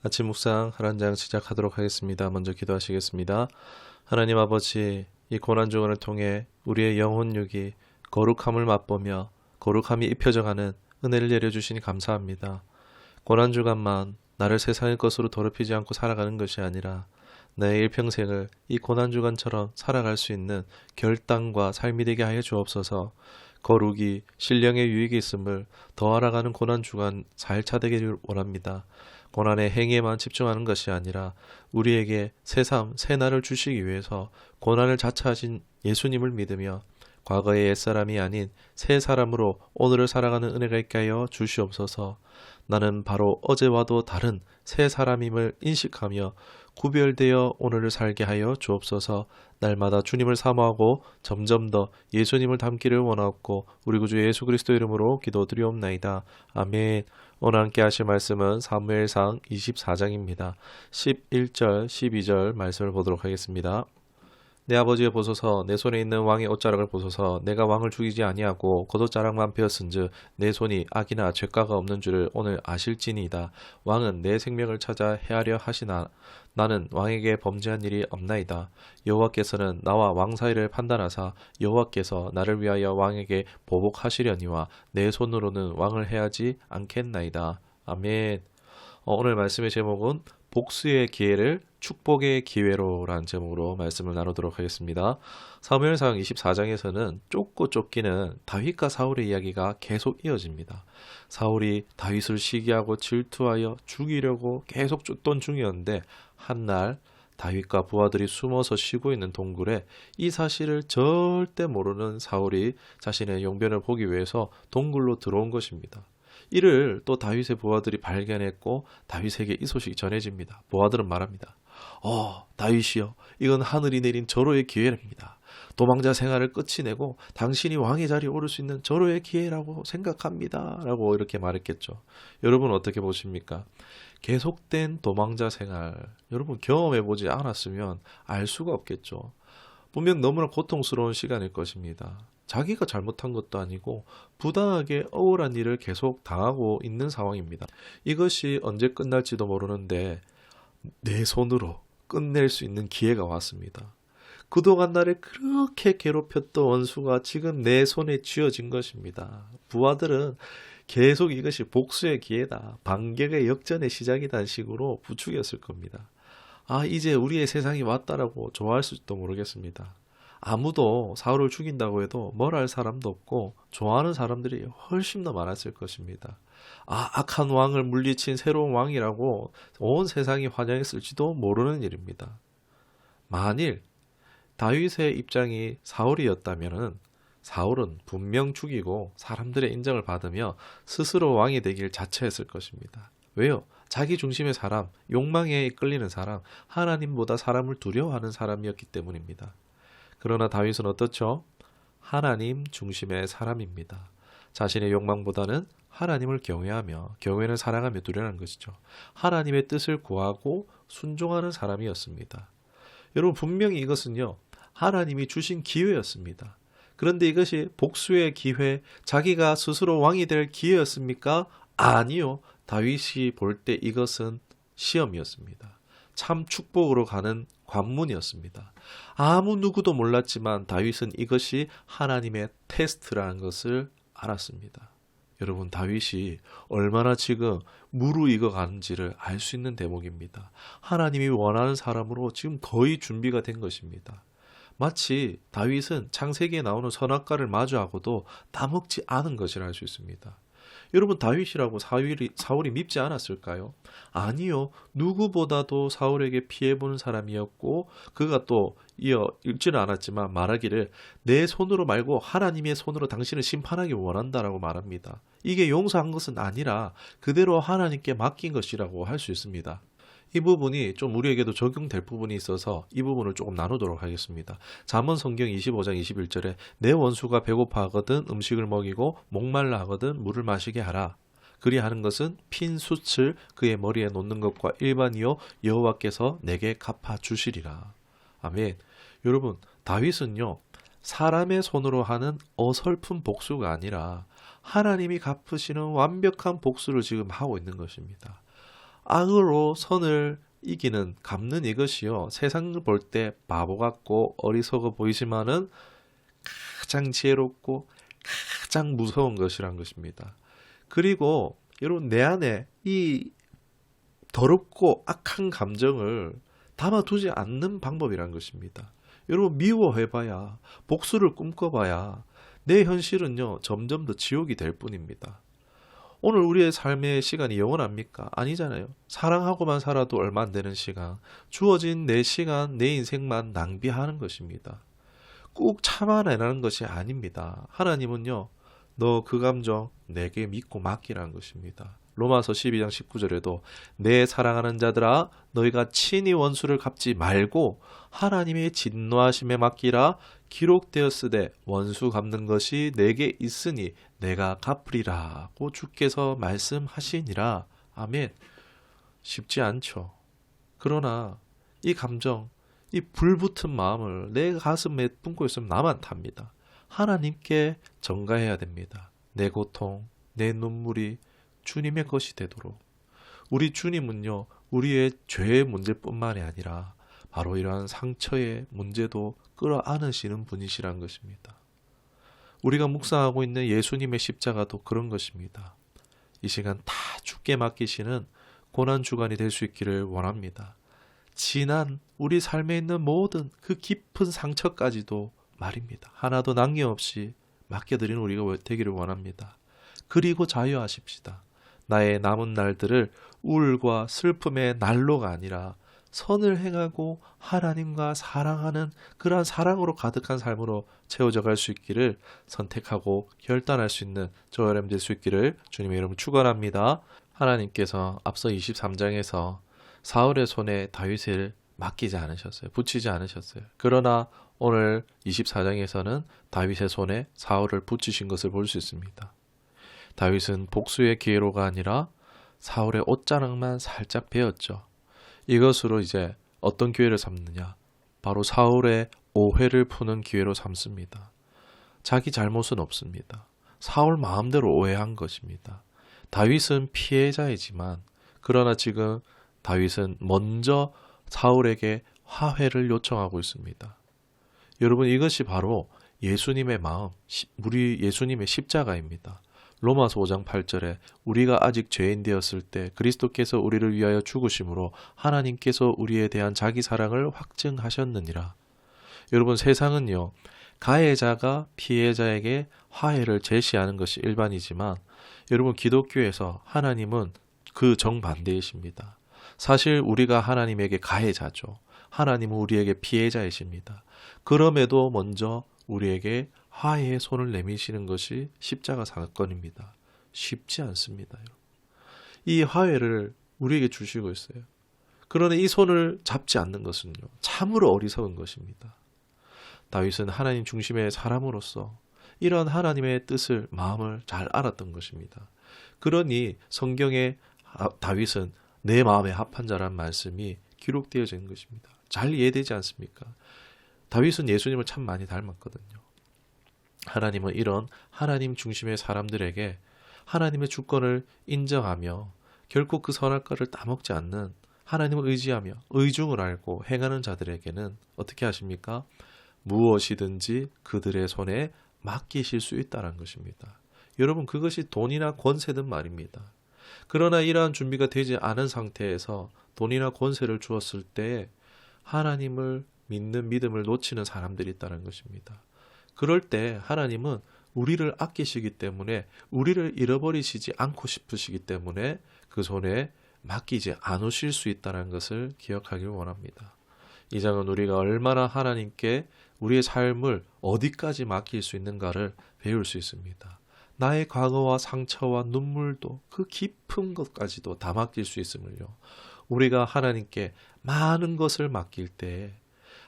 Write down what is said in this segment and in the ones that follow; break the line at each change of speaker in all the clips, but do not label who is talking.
아침 묵상 하란장 시작하도록 하겠습니다. 먼저 기도하시겠습니다. 하나님 아버지, 이 고난주간을 통해 우리의 영혼육이 거룩함을 맛보며 거룩함이 입혀져가는 은혜를 내려주시니 감사합니다. 고난주간만 나를 세상의 것으로 더럽히지 않고 살아가는 것이 아니라 내 일평생을 이 고난주간처럼 살아갈 수 있는 결단과 삶이 되게 하여 주옵소서. 거룩이 신령의 유익이 있음을 더 알아가는 고난주간 4일차 되기를 원합니다. 고난의 행위에만 집중하는 것이 아니라 우리에게 새삼 새날을 주시기 위해서 고난을 자처하신 예수님을 믿으며 과거의 옛사람이 아닌 새 사람으로 오늘을 살아가는 은혜가 있게 하여 주시옵소서. 나는 바로 어제와도 다른 새 사람임을 인식하며 구별되어 오늘을 살게 하여 주옵소서. 날마다 주님을 사모하고 점점 더 예수님을 닮기를 원하옵고 우리 구주 예수 그리스도 이름으로 기도드리옵나이다. 아멘. 오늘 함께 하실 말씀은 사무엘상 24장입니다. 11절, 12절 말씀을 보도록 하겠습니다. 내 아버지의 보소서, 내 손에 있는 왕의 옷자락을 보소서. 내가 왕을 죽이지 아니하고 겉옷자락만 베었은즉 내 손이 악이나 죄가가 없는 줄을 오늘 아실지니이다. 왕은 내 생명을 찾아 해하려 하시나 나는 왕에게 범죄한 일이 없나이다. 여호와께서는 나와 왕 사이를 판단하사 여호와께서 나를 위하여 왕에게 보복하시려니와 내 손으로는 왕을 해하지 않겠나이다. 아멘. 오늘 말씀의 제목은 복수의 기회를 축복의 기회로 라는 제목으로 말씀을 나누도록 하겠습니다. 사무엘상 24장에서는 쫓고 쫓기는 다윗과 사울의 이야기가 계속 이어집니다. 사울이 다윗을 시기하고 질투하여 죽이려고 계속 쫓던 중이었는데 한날 다윗과 부하들이 숨어서 쉬고 있는 동굴에 이 사실을 절대 모르는 사울이 자신의 용변을 보기 위해서 동굴로 들어온 것입니다. 이를 또 다윗의 부하들이 발견했고 다윗에게 이 소식이 전해집니다. 부하들은 말합니다. 다윗이여, 이건 하늘이 내린 절호의 기회입니다. 도망자 생활을 끝이 내고 당신이 왕의 자리에 오를 수 있는 절호의 기회라고 생각합니다. 라고 이렇게 말했겠죠. 여러분 어떻게 보십니까? 계속된 도망자 생활, 여러분 경험해보지 않았으면 알 수가 없겠죠. 분명 너무나 고통스러운 시간일 것입니다. 자기가 잘못한 것도 아니고 부당하게 억울한 일을 계속 당하고 있는 상황입니다. 이것이 언제 끝날지도 모르는데 내 손으로 끝낼 수 있는 기회가 왔습니다. 그동안 나를 그렇게 괴롭혔던 원수가 지금 내 손에 쥐어진 것입니다. 부하들은 계속 이것이 복수의 기회다, 반격의 역전의 시작이라는 식으로 부추겼을 겁니다. 이제 우리의 세상이 왔다라고 좋아할 수도 모르겠습니다. 아무도 사울을 죽인다고 해도 뭘 할 사람도 없고 좋아하는 사람들이 훨씬 더 많았을 것입니다. 악한 왕을 물리친 새로운 왕이라고 온 세상이 환영했을지도 모르는 일입니다. 만일 다윗의 입장이 사울이었다면 사울은 분명 죽이고 사람들의 인정을 받으며 스스로 왕이 되길 자처했을 것입니다. 왜요? 자기 중심의 사람, 욕망에 이끌리는 사람, 하나님보다 사람을 두려워하는 사람이었기 때문입니다. 그러나 다윗은 어떻죠? 하나님 중심의 사람입니다. 자신의 욕망보다는 하나님을 경외하며 경외는 사랑하며 두려워하는 것이죠. 하나님의 뜻을 구하고 순종하는 사람이었습니다. 여러분 분명히 이것은요, 하나님이 주신 기회였습니다. 그런데 이것이 복수의 기회, 자기가 스스로 왕이 될 기회였습니까? 아니요. 다윗이 볼 때 이것은 시험이었습니다. 참 축복으로 가는 관문이었습니다. 아무 누구도 몰랐지만 다윗은 이것이 하나님의 테스트라는 것을 알았습니다. 여러분 다윗이 얼마나 지금 무르익어 가는지를 알 수 있는 대목입니다. 하나님이 원하는 사람으로 지금 거의 준비가 된 것입니다. 마치 다윗은 창세기에 나오는 선악과를 마주하고도 따먹지 않은 것이라 할 수 있습니다. 여러분 다윗이라고 사울이 밉지 않았을까요? 아니요. 누구보다도 사울에게 피해보는 사람이었고 그가 또 읽지는 않았지만 말하기를 내 손으로 말고 하나님의 손으로 당신을 심판하기 원한다라고 말합니다. 이게 용서한 것은 아니라 그대로 하나님께 맡긴 것이라고 할 수 있습니다. 이 부분이 좀 우리에게도 적용될 부분이 있어서 이 부분을 조금 나누도록 하겠습니다. 잠언 성경 25장 21절에 내 원수가 배고파하거든 음식을 먹이고 목말라 하거든 물을 마시게 하라. 그리하는 것은 핀 숯을 그의 머리에 놓는 것과 일반이요 여호와께서 내게 갚아주시리라. 아멘. 여러분 다윗은요 사람의 손으로 하는 어설픈 복수가 아니라 하나님이 갚으시는 완벽한 복수를 지금 하고 있는 것입니다. 악으로 선을 이기는 갚는 이것이요 세상을 볼 때 바보 같고 어리석어 보이지만은 가장 지혜롭고 가장 무서운 것이란 것입니다. 그리고 여러분 내 안에 이 더럽고 악한 감정을 담아두지 않는 방법이란 것입니다. 여러분 미워해봐야 복수를 꿈꿔봐야 내 현실은요 점점 더 지옥이 될 뿐입니다. 오늘 우리의 삶의 시간이 영원합니까? 아니잖아요. 사랑하고만 살아도 얼마 안 되는 시간, 주어진 내 시간, 내 인생만 낭비하는 것입니다. 꾹 참아내라는 것이 아닙니다. 하나님은요, 너 그 감정 내게 믿고 맡기라는 것입니다. 로마서 12장 19절에도 내 사랑하는 자들아 너희가 친히 원수를 갚지 말고 하나님의 진노하심에 맡기라 기록되었으되 원수 갚는 것이 내게 있으니 내가 갚으리라고 주께서 말씀하시니라. 아멘. 쉽지 않죠. 그러나 이 감정, 이 불붙은 마음을 내 가슴에 품고 있으면 나만 탑니다. 하나님께 전가해야 됩니다. 내 고통, 내 눈물이 주님의 것이 되도록. 우리 주님은요, 우리의 죄의 문제뿐만이 아니라 바로 이러한 상처의 문제도 끌어안으시는 분이시란 것입니다. 우리가 묵상하고 있는 예수님의 십자가도 그런 것입니다. 이 시간 다 주께 맡기시는 고난주간이 될 수 있기를 원합니다. 지난 우리 삶에 있는 모든 그 깊은 상처까지도 말입니다. 하나도 남김없이 맡겨드리는 우리가 되기를 원합니다. 그리고 자유하십시다. 나의 남은 날들을 우울과 슬픔의 난로가 아니라 선을 행하고 하나님과 사랑하는 그러한 사랑으로 가득한 삶으로 채워져 갈 수 있기를 선택하고 결단할 수 있는 저와 여러분 될 수 있기를 주님의 이름으로 축원합니다. 하나님께서 앞서 23장에서 사울의 손에 다윗을 맡기지 않으셨어요. 붙이지 않으셨어요. 그러나 오늘 24장에서는 다윗의 손에 사울을 붙이신 것을 볼 수 있습니다. 다윗은 복수의 기회로가 아니라 사울의 옷자락만 살짝 베었죠. 이것으로 이제 어떤 기회를 삼느냐? 바로 사울의 오해를 푸는 기회로 삼습니다. 자기 잘못은 없습니다. 사울 마음대로 오해한 것입니다. 다윗은 피해자이지만 그러나 지금 다윗은 먼저 사울에게 화해를 요청하고 있습니다. 여러분 이것이 바로 예수님의 마음, 우리 예수님의 십자가입니다. 로마서 5장 8절에 우리가 아직 죄인 되었을 때 그리스도께서 우리를 위하여 죽으심으로 하나님께서 우리에 대한 자기 사랑을 확증하셨느니라. 여러분 세상은요 가해자가 피해자에게 화해를 제시하는 것이 일반이지만 여러분 기독교에서 하나님은 그 정반대이십니다. 사실 우리가 하나님에게 가해자죠. 하나님은 우리에게 피해자이십니다. 그럼에도 먼저 우리에게 화해의 손을 내미시는 것이 십자가 사건입니다. 쉽지 않습니다. 이 화해를 우리에게 주시고 있어요. 그러나 이 손을 잡지 않는 것은요. 참으로 어리석은 것입니다. 다윗은 하나님 중심의 사람으로서 이런 하나님의 뜻을, 마음을 잘 알았던 것입니다. 그러니 성경에 다윗은 내 마음에 합한 자란 말씀이 기록되어져 있는 것입니다. 잘 이해되지 않습니까? 다윗은 예수님을 참 많이 닮았거든요. 하나님은 이런 하나님 중심의 사람들에게 하나님의 주권을 인정하며 결코 그 선악과를 따먹지 않는 하나님을 의지하며 의중을 알고 행하는 자들에게는 어떻게 하십니까? 무엇이든지 그들의 손에 맡기실 수 있다는 것입니다. 여러분 그것이 돈이나 권세든 말입니다. 그러나 이러한 준비가 되지 않은 상태에서 돈이나 권세를 주었을 때 하나님을 믿는 믿음을 놓치는 사람들이 있다는 것입니다. 그럴 때 하나님은 우리를 아끼시기 때문에 우리를 잃어버리시지 않고 싶으시기 때문에 그 손에 맡기지 않으실 수 있다는 것을 기억하길 원합니다. 이 장은 우리가 얼마나 하나님께 우리의 삶을 어디까지 맡길 수 있는가를 배울 수 있습니다. 나의 과거와 상처와 눈물도 그 깊은 것까지도 다 맡길 수 있음을요. 우리가 하나님께 많은 것을 맡길 때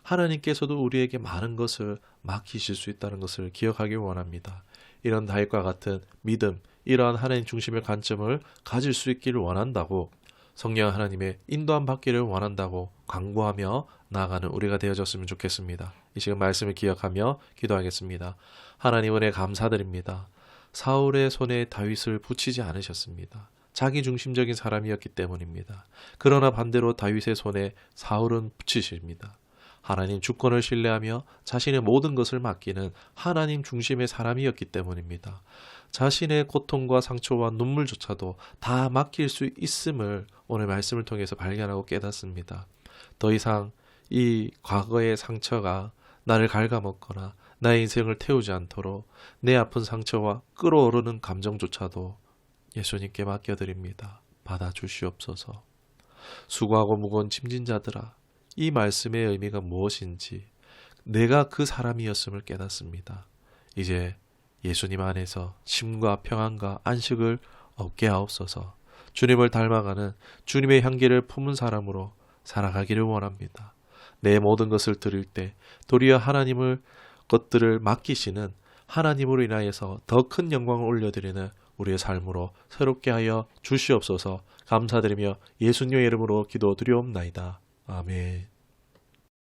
하나님께서도 우리에게 많은 것을 맡기실 수 있다는 것을 기억하길 원합니다. 이런 다윗과 같은 믿음, 이러한 하나님 중심의 관점을 가질 수 있기를 원한다고 성령 하나님의 인도함 받기를 원한다고 간구하며 나아가는 우리가 되어졌으면 좋겠습니다. 이 시간 말씀을 기억하며 기도하겠습니다. 하나님 은혜 감사드립니다. 사울의 손에 다윗을 붙이지 않으셨습니다. 자기 중심적인 사람이었기 때문입니다. 그러나 반대로 다윗의 손에 사울은 붙이십니다. 하나님 주권을 신뢰하며 자신의 모든 것을 맡기는 하나님 중심의 사람이었기 때문입니다. 자신의 고통과 상처와 눈물조차도 다 맡길 수 있음을 오늘 말씀을 통해서 발견하고 깨닫습니다. 더 이상 이 과거의 상처가 나를 갉아먹거나 나의 인생을 태우지 않도록 내 아픈 상처와 끓어오르는 감정조차도 예수님께 맡겨드립니다. 받아주시옵소서. 수고하고 무거운 짐진 자들아, 이 말씀의 의미가 무엇인지 내가 그 사람이었음을 깨닫습니다. 이제 예수님 안에서 쉼과 평안과 안식을 얻게 하옵소서. 주님을 닮아가는 주님의 향기를 품은 사람으로 살아가기를 원합니다. 내 모든 것을 드릴 때 도리어 하나님을 것들을 맡기시는 하나님으로 인하여서 더 큰 영광을 올려드리는 우리의 삶으로 새롭게 하여 주시옵소서. 감사드리며 예수님의 이름으로 기도드리옵나이다. 아멘.